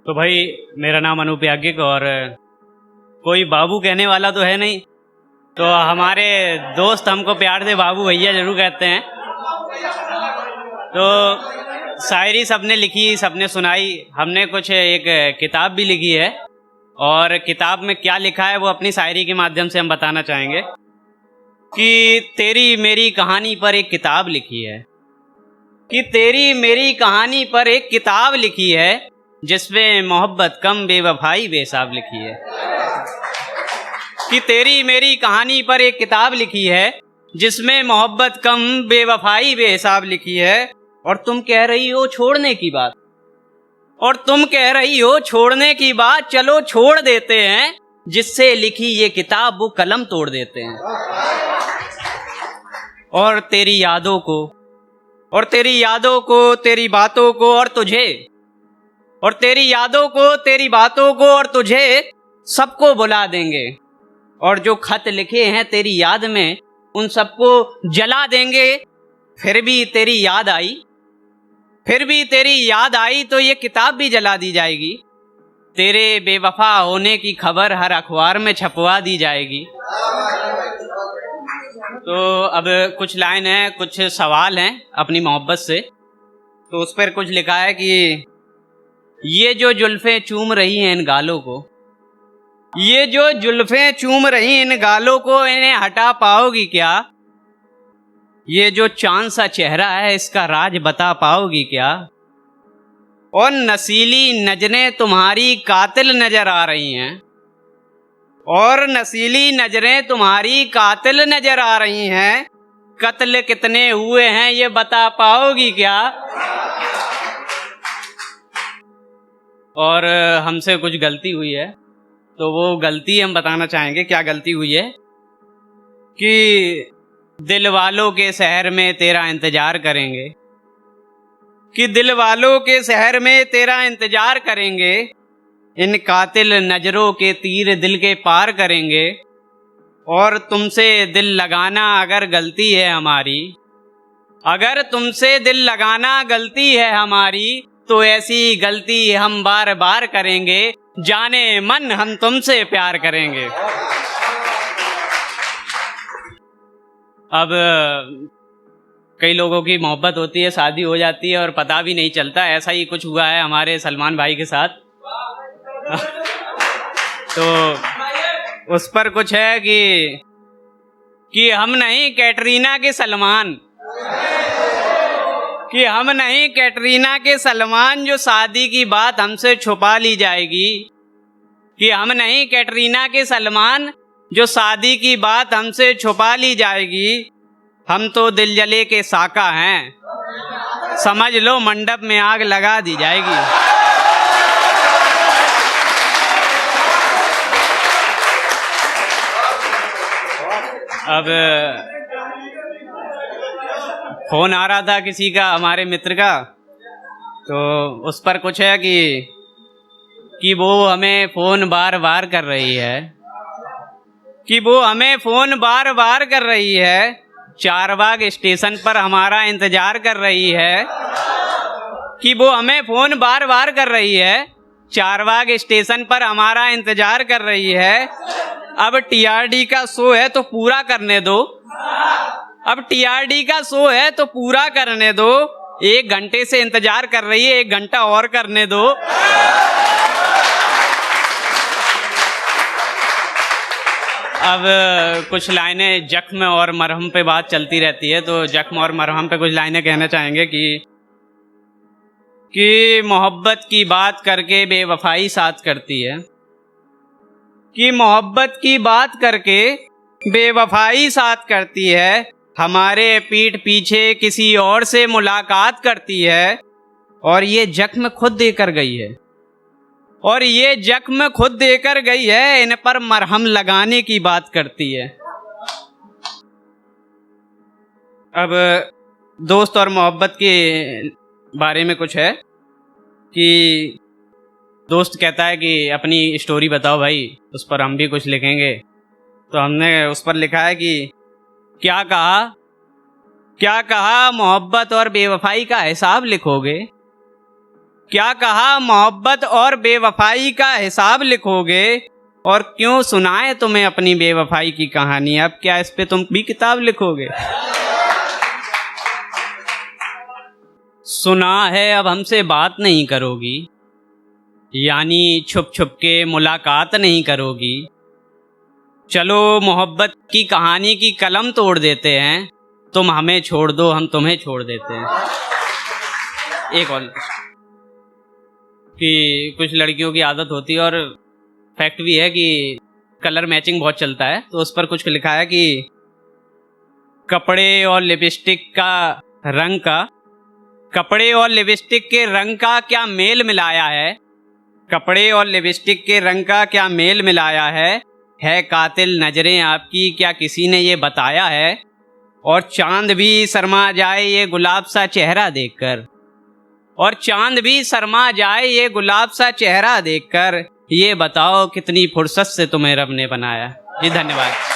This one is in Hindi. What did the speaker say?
तो भाई, मेरा नाम अनूप याज्ञिक और कोई बाबू कहने वाला तो है नहीं, तो हमारे दोस्त हमको प्यार से बाबू भैया जरूर कहते हैं। तो शायरी सबने लिखी, सबने सुनाई, हमने कुछ एक किताब भी लिखी है और किताब में क्या लिखा है वो अपनी शायरी के माध्यम से हम बताना चाहेंगे कि तेरी मेरी कहानी पर एक किताब लिखी है, कि तेरी मेरी कहानी पर एक किताब लिखी है जिसमें मोहब्बत कम बेवफाई बेहिसाब लिखी है। कि तेरी मेरी कहानी पर एक किताब लिखी है जिसमें मोहब्बत कम बेवफाई बेहिसाब लिखी है। और तुम कह रही हो छोड़ने की बात, और तुम कह रही हो छोड़ने की बात, चलो छोड़ देते हैं, जिससे लिखी ये किताब वो कलम तोड़ देते हैं। और तेरी यादों को, और तेरी यादों को, तेरी बातों को और तुझे, और तेरी यादों को, तेरी बातों को और तुझे सबको बुला देंगे। और जो खत लिखे हैं तेरी याद में उन सबको जला देंगे। फिर भी तेरी याद आई, फिर भी तेरी याद आई तो ये किताब भी जला दी जाएगी। तेरे बेवफा होने की खबर हर अखबार में छपवा दी जाएगी। तो अब कुछ लाइन है, कुछ सवाल हैं अपनी मोहब्बत से। तो उस पर कुछ लिखा है कि ये जो जुल्फें चूम रही हैं इन गालों को, ये जो जुल्फें चूम रही इन गालों को, इन्हें हटा पाओगी क्या? ये जो चांद सा चेहरा है इसका राज बता पाओगी क्या? और नसीली नजरें तुम्हारी कातिल नजर आ रही हैं, और नसीली नजरें तुम्हारी कातिल नजर आ रही हैं। कत्ल कितने हुए हैं ये बता पाओगी क्या? और हमसे कुछ गलती हुई है तो वो गलती हम बताना चाहेंगे। क्या गलती हुई है कि दिल वालों के शहर में तेरा इंतजार करेंगे, कि दिल वालों के शहर में तेरा इंतजार करेंगे। इन कातिल नजरों के तीर दिल के पार करेंगे। और तुमसे दिल लगाना अगर गलती है हमारी, अगर तुमसे दिल लगाना गलती है हमारी, तो ऐसी गलती हम बार बार करेंगे। जाने मन हम तुमसे प्यार करेंगे। अब कई लोगों की मोहब्बत होती है, शादी हो जाती है और पता भी नहीं चलता। ऐसा ही कुछ हुआ है हमारे सलमान भाई के साथ। तो उस पर कुछ है कि हम नहीं कैटरीना के सलमान, कि हम नहीं कैटरीना के सलमान, जो शादी की बात हमसे छुपा ली जाएगी। कि हम नहीं कैटरीना के सलमान, जो शादी की बात हमसे छुपा ली जाएगी। हम तो दिल जले के साका हैं, समझ लो मंडप में आग लगा दी जाएगी। अब फोन आ रहा था किसी का, हमारे मित्र का, तो उस पर कुछ है कि वो हमें फ़ोन बार बार कर रही है, कि वो हमें फ़ोन बार बार कर रही है। चारबाग स्टेशन पर हमारा इंतज़ार कर रही है, कि वो हमें फ़ोन बार बार कर रही है। चारबाग स्टेशन पर हमारा इंतज़ार कर रही है। अब टीआरडी का शो है तो पूरा करने दो, अब टीआरडी का शो है तो पूरा करने दो। 1 घंटे से इंतजार कर रही है, 1 घंटा और करने दो। अब कुछ लाइनें जख्म और मरहम पे बात चलती रहती है, तो जख्म और मरहम पे कुछ लाइनें कहना चाहेंगे कि मोहब्बत की बात करके बेवफाई साथ करती है, कि मोहब्बत की बात करके बेवफाई साथ करती है। हमारे पीठ पीछे किसी और से मुलाकात करती है, और ये जख्म खुद देकर गई है, और ये जख्म खुद देकर गई है। इन पर मरहम लगाने की बात करती है। अब दोस्त और मोहब्बत के बारे में कुछ है कि दोस्त कहता है कि अपनी स्टोरी बताओ भाई, उस पर हम भी कुछ लिखेंगे। तो हमने उस पर लिखा है कि क्या कहा मोहब्बत और बेवफाई का हिसाब लिखोगे, क्या कहा, मोहब्बत और बेवफाई का हिसाब लिखोगे, और क्यों सुनाए तुम्हें अपनी बेवफाई की कहानी। अब क्या इस पे तुम भी किताब लिखोगे। सुना है अब हमसे बात नहीं करोगी, यानी छुप छुप के मुलाकात नहीं करोगी। चलो मोहब्बत की कहानी की कलम तोड़ देते हैं, तुम हमें छोड़ दो हम तुम्हें छोड़ देते हैं। एक और कि कुछ लड़कियों की आदत होती है, और फैक्ट भी है कि कलर मैचिंग बहुत चलता है, तो उस पर कुछ लिखा है कि कपड़े और लिपस्टिक का रंग का, कपड़े और लिपस्टिक के रंग का क्या मेल मिलाया है, कपड़े और लिपस्टिक के रंग का क्या मेल मिलाया है कातिल नजरें आपकी क्या किसी ने ये बताया है। और चांद भी शर्मा जाए ये गुलाब सा चेहरा देखकर, और चांद भी शर्मा जाए ये गुलाब सा चेहरा देखकर, ये बताओ कितनी फुर्सत से तुम्हें रब ने बनाया। जी धन्यवाद।